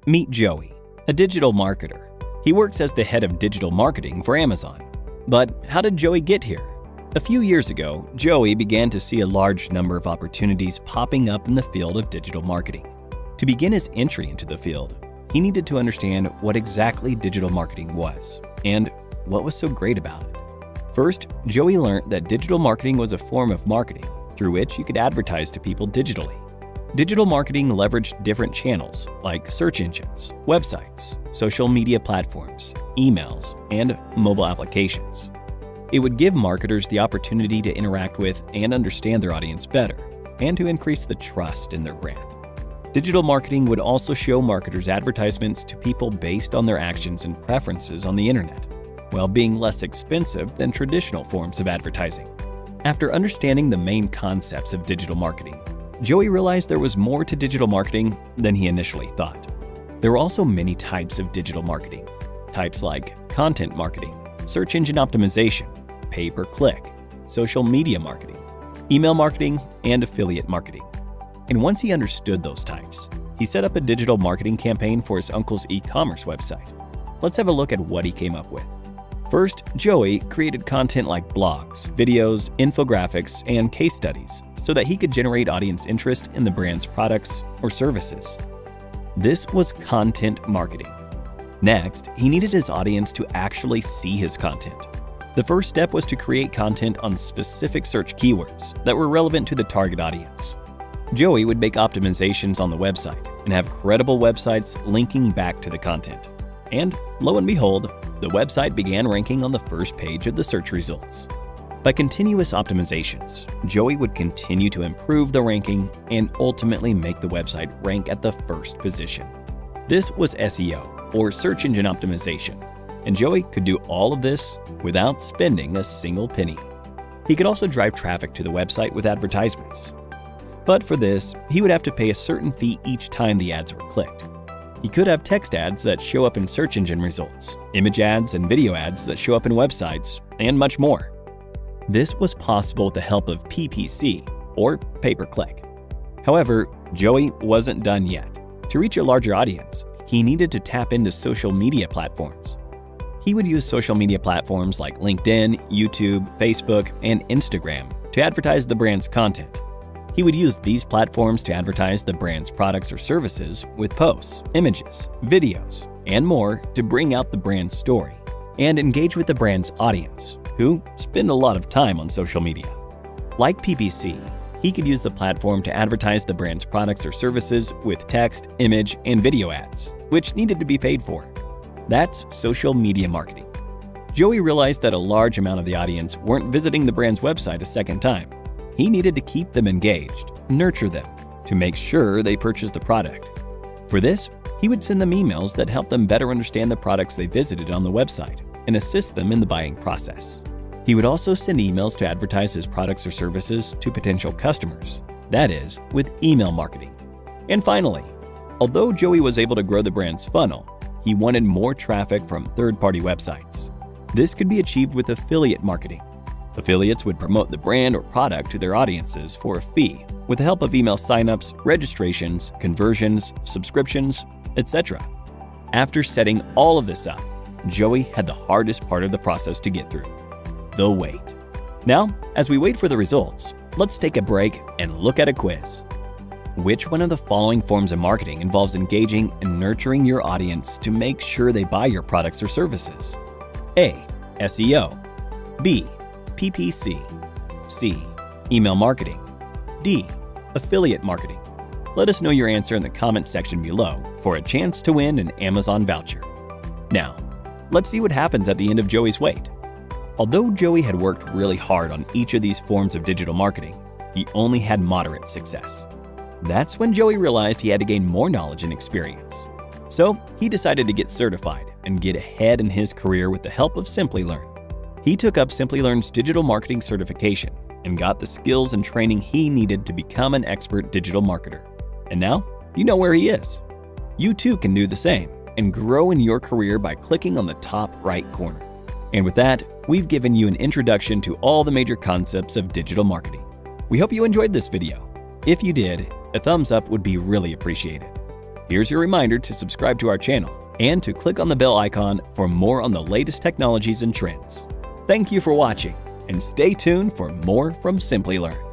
Meet Joey, a digital marketer. He works as the head of digital marketing for Amazon. But how did Joey get here? A few years ago, Joey began to see a large number of opportunities popping up in the field of digital marketing. To begin his entry into the field, he needed to understand what exactly digital marketing was and what was so great about it. First, Joey learned that digital marketing was a form of marketing through which you could advertise to people digitally. Digital marketing leveraged different channels like search engines, websites, social media platforms, emails, and mobile applications. It would give marketers the opportunity to interact with and understand their audience better, and to increase the trust in their brand. Digital marketing would also show marketers advertisements to people based on their actions and preferences on the internet, while being less expensive than traditional forms of advertising. After understanding the main concepts of digital marketing, Joey realized there was more to digital marketing than he initially thought. There were also many types of digital marketing. Types like content marketing, search engine optimization, pay-per-click, social media marketing, email marketing, and affiliate marketing. And once he understood those types, he set up a digital marketing campaign for his uncle's e-commerce website. Let's have a look at what he came up with. First, Joey created content like blogs, videos, infographics, and case studies so that he could generate audience interest in the brand's products or services. This was content marketing. Next, he needed his audience to actually see his content. The first step was to create content on specific search keywords that were relevant to the target audience. Joey would make optimizations on the website and have credible websites linking back to the content. And lo and behold, the website began ranking on the first page of the search results. By continuous optimizations, Joey would continue to improve the ranking and ultimately make the website rank at the first position. This was SEO, or search engine optimization, and Joey could do all of this without spending a single penny. He could also drive traffic to the website with advertisements. But for this, he would have to pay a certain fee each time the ads were clicked. He could have text ads that show up in search engine results, image ads and video ads that show up in websites, and much more. This was possible with the help of PPC, or pay-per-click. However, Joey wasn't done yet. To reach a larger audience, he needed to tap into social media platforms. He would use social media platforms like LinkedIn, YouTube, Facebook, and Instagram to advertise the brand's content. He would use these platforms to advertise the brand's products or services with posts, images, videos, and more to bring out the brand's story and engage with the brand's audience, who spend a lot of time on social media. Like PPC, he could use the platform to advertise the brand's products or services with text, image, and video ads, which needed to be paid for. That's social media marketing. Joey realized that a large amount of the audience weren't visiting the brand's website a second time. He needed to keep them engaged, nurture them, to make sure they purchased the product. For this, he would send them emails that helped them better understand the products they visited on the website and assist them in the buying process. He would also send emails to advertise his products or services to potential customers, that is, with email marketing. And finally, although Joey was able to grow the brand's funnel, he wanted more traffic from third-party websites. This could be achieved with affiliate marketing. Affiliates would promote the brand or product to their audiences for a fee with the help of email signups, registrations, conversions, subscriptions, etc. After setting all of this up, Joey had the hardest part of the process to get through: the wait. Now, as we wait for the results, let's take a break and look at a quiz. Which one of the following forms of marketing involves engaging and nurturing your audience to make sure they buy your products or services? A. SEO. B. PPC. C. Email marketing. D. Affiliate marketing. Let us know your answer in the comment section below for a chance to win an Amazon voucher. Now, let's see what happens at the end of Joey's wait. Although Joey had worked really hard on each of these forms of digital marketing, he only had moderate success. That's when Joey realized he had to gain more knowledge and experience. So he decided to get certified and get ahead in his career with the help of Simplilearn. He took up Simplilearn's digital marketing certification and got the skills and training he needed to become an expert digital marketer. And now, you know where he is. You too can do the same and grow in your career by clicking on the top right corner. And with that, we've given you an introduction to all the major concepts of digital marketing. We hope you enjoyed this video. If you did, a thumbs up would be really appreciated. Here's your reminder to subscribe to our channel and to click on the bell icon for more on the latest technologies and trends. Thank you for watching, and stay tuned for more from Simply Learn.